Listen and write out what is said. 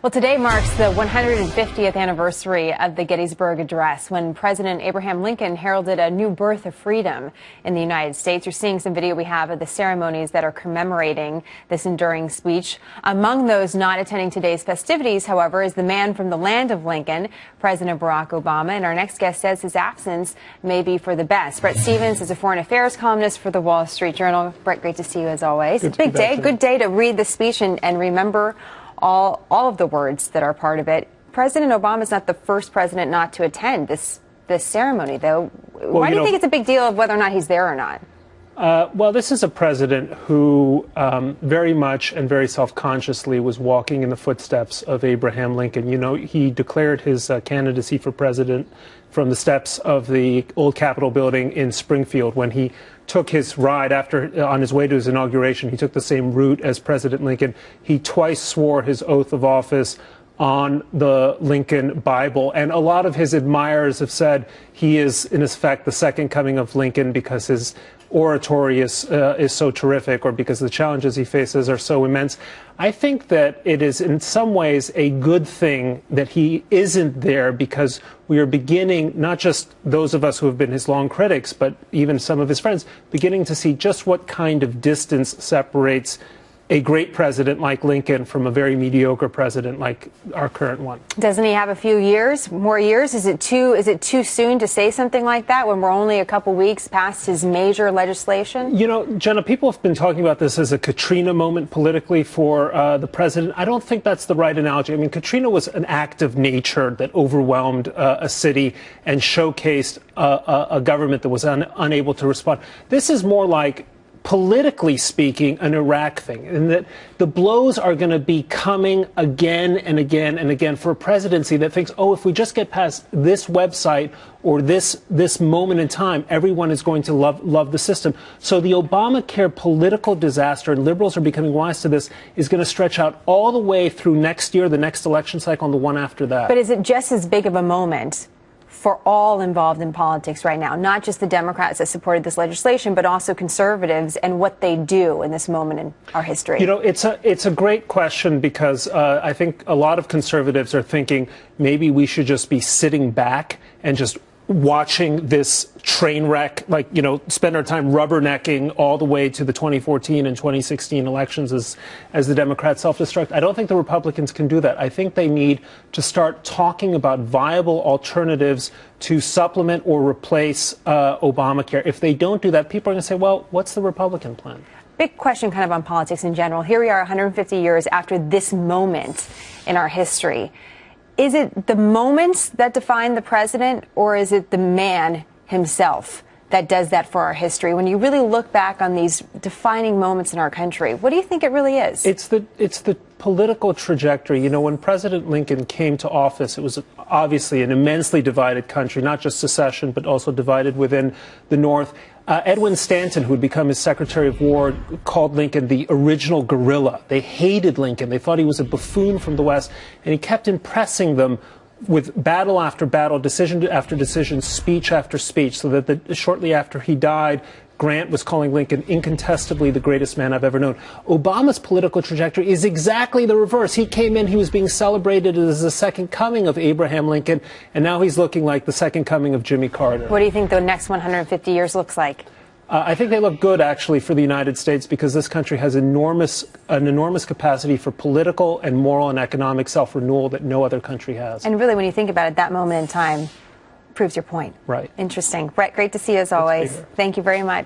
Well, today marks the 150th anniversary of the Gettysburg Address, when President Abraham Lincoln heralded a new birth of freedom in the United States. You're seeing some video we have of the ceremonies that are commemorating this enduring speech. Among those not attending today's festivities, however, is the man from the land of Lincoln, President Barack Obama. And our next guest says his absence may be for the best. Bret Stephens is a foreign affairs columnist for the Wall Street Journal. Bret, great to see you as always. It's a big day, good day to read the speech and remember all of the words that are part of it. President Obama is not the first president not to attend this ceremony, though. Why do you think it's a big deal of whether or not he's there or not? Well, this is a president who very much and very self-consciously was walking in the footsteps of Abraham Lincoln. You know, he declared his candidacy for president from the steps of the old Capitol building in Springfield. When he took his ride on his way to his inauguration, he took the same route as President Lincoln. He twice swore his oath of office on the Lincoln Bible. And a lot of his admirers have said he is, in effect, the second coming of Lincoln because his oratory is so terrific, or because the challenges he faces are so immense. I think that it is in some ways a good thing that he isn't there, because we are beginning, not just those of us who have been his long critics, but even some of his friends, beginning to see just what kind of distance separates a great president like Lincoln from a very mediocre president like our current one. Doesn't he have a few years, more years? Is it too soon to say something like that when we're only a couple weeks past his major legislation? You know, Jenna, people have been talking about this as a Katrina moment politically for the president. I don't think that's the right analogy. I mean, Katrina was an act of nature that overwhelmed a city and showcased a government that was unable to respond. This is more like, politically speaking, an Iraq thing, and that the blows are going to be coming again and again and again for a presidency that thinks, oh, if we just get past this website or this moment in time, everyone is going to love the system. So the Obamacare political disaster, and liberals are becoming wise to this, is going to stretch out all the way through next year, the next election cycle, and the one after that. But is it just as big of a moment for all involved in politics right now, not just the Democrats that supported this legislation, but also conservatives and what they do in this moment in our history? You know, it's a great question, because I think a lot of conservatives are thinking maybe we should just be sitting back and just watching this train wreck, like, you know, spend our time rubbernecking all the way to the 2014 and 2016 elections as the Democrats self-destruct. I don't think the Republicans can do that. I think they need to start talking about viable alternatives to supplement or replace Obamacare. If they don't do that, people are going to say, well, what's the Republican plan? Big question kind of on politics in general. Here we are 150 years after this moment in our history. Is it the moments that define the president, or is it the man himself that does that for our history? When you really look back on these defining moments in our country, what do you think it really is? It's the political trajectory. You know, when President Lincoln came to office, it was obviously an immensely divided country, not just secession, but also divided within the North. Edwin Stanton, who had become his Secretary of War, called Lincoln the original guerrilla. They hated Lincoln. They thought he was a buffoon from the West, and he kept impressing them with battle after battle, decision after decision, speech after speech, so that shortly after he died, Grant was calling Lincoln incontestably the greatest man I've ever known. Obama's political trajectory is exactly the reverse. He came in, he was being celebrated as the second coming of Abraham Lincoln, and now he's looking like the second coming of Jimmy Carter. What do you think the next 150 years looks like? I think they look good, actually, for the United States, because this country has an enormous capacity for political and moral and economic self-renewal that no other country has. And really, when you think about it, that moment in time proves your point. Right. Interesting. Bret, great to see you as always. Thank you very much.